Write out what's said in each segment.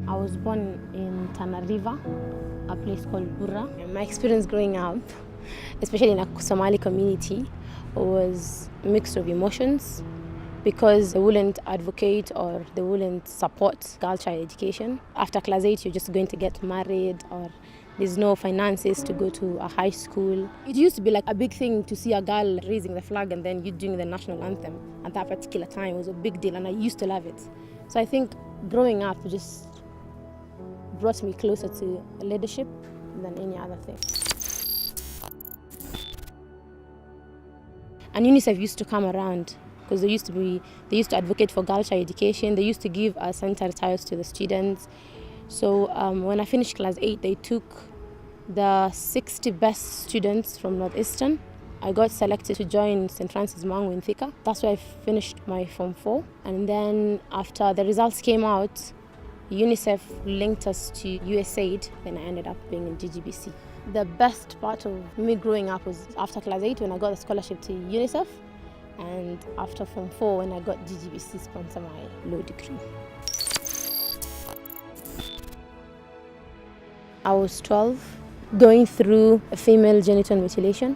I was born in Tanariva, a place called Burra. My experience growing up, especially in a Somali community, was a mix of emotions because they wouldn't advocate or they wouldn't support girl child education. After class 8, you're just going to get married or there's no finances to go to a high school. It used to be like a big thing to see a girl raising the flag and then you doing the national anthem at that particular time. It was a big deal and I used to love it. So I think growing up just brought me closer to leadership than any other thing. And UNICEF used to come around because they used to advocate for girl child education. They used to give sanitary towels to the students. So when I finished class 8, they took the 60 best students from Northeastern. I got selected to join St. Francis Mangu in Thika. That's where I finished my Form 4. And then after the results came out, UNICEF linked us to USAID, then I ended up being in GGBC. The best part of me growing up was after class 8 when I got a scholarship to UNICEF, and after Form 4 when I got GGBC sponsor my law degree. I was 12, going through a female genital mutilation.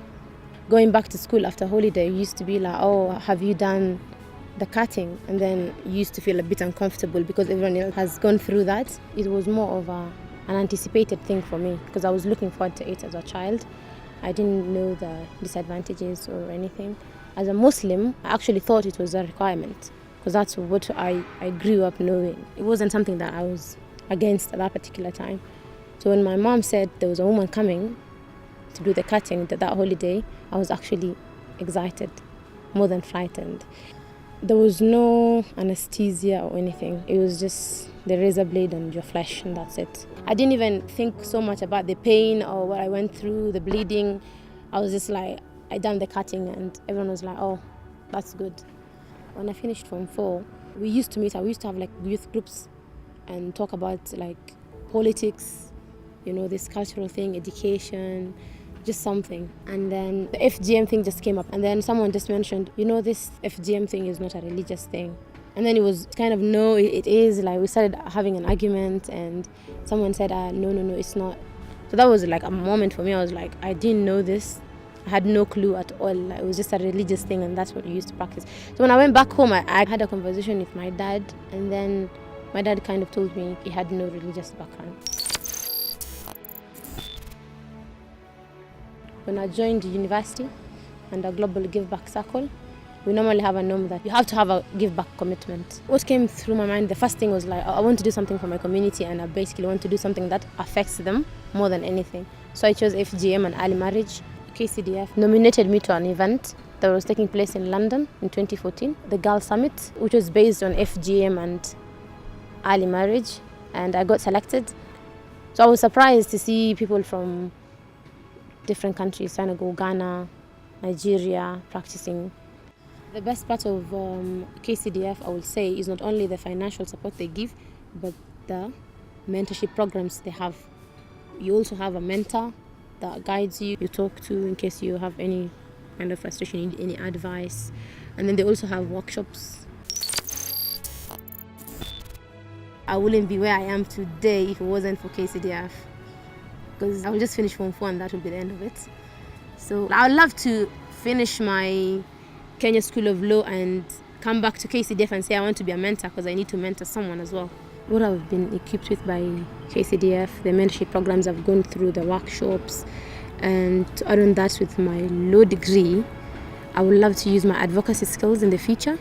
Going back to school after holiday used to be like, oh, have you done the cutting? And then you used to feel a bit uncomfortable because everyone else has gone through that. It was more of an anticipated thing for me because I was looking forward to it as a child. I didn't know the disadvantages or anything. As a Muslim, I actually thought it was a requirement because that's what I grew up knowing. It wasn't something that I was against at that particular time. So when my mom said there was a woman coming to do the cutting that holiday, I was actually excited, more than frightened. There was no anesthesia or anything. It was just the razor blade and your flesh, and that's it. I didn't even think so much about the pain or what I went through, the bleeding. I was just like, I done the cutting and everyone was like, oh, that's good. When I finished Form 4, we used to meet, we used to have like youth groups and talk about like politics, you know, this cultural thing, education, just something. And then the FGM thing just came up. And then someone just mentioned, you know, this FGM thing is not a religious thing. And then it was kind of, no, it is. Like we started having an argument and someone said, no, it's not. So that was like a moment for me. I was like, I didn't know this. I had no clue at all. Like, it was just a religious thing and that's what we used to practice. So when I went back home, I had a conversation with my dad. And then my dad kind of told me he had no religious background. When I joined university and a global give back circle, we normally have a norm that you have to have a give back commitment. What came through my mind, the first thing was like, I want to do something for my community and I basically want to do something that affects them more than anything. So I chose FGM and early marriage. KCDF nominated me to an event that was taking place in London in 2014, the Girl Summit, which was based on FGM and early marriage, and I got selected. So I was surprised to see people from different countries, Senegal, Ghana, Nigeria, practicing. The best part of KCDF, I would say, is not only the financial support they give, but the mentorship programs they have. You also have a mentor that guides you, you talk to in case you have any kind of frustration, you need any advice. And then they also have workshops. I wouldn't be where I am today if it wasn't for KCDF. Because I will just finish Form 4 and that will be the end of it. So I would love to finish my Kenya School of Law and come back to KCDF and say I want to be a mentor because I need to mentor someone as well. What I've been equipped with by KCDF, the mentorship programs I've gone through, the workshops, and to add on that with my law degree, I would love to use my advocacy skills in the future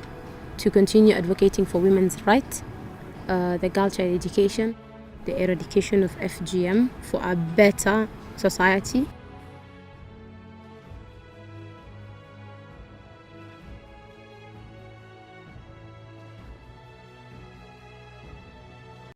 to continue advocating for women's rights, the girl child education, the eradication of FGM for a better society.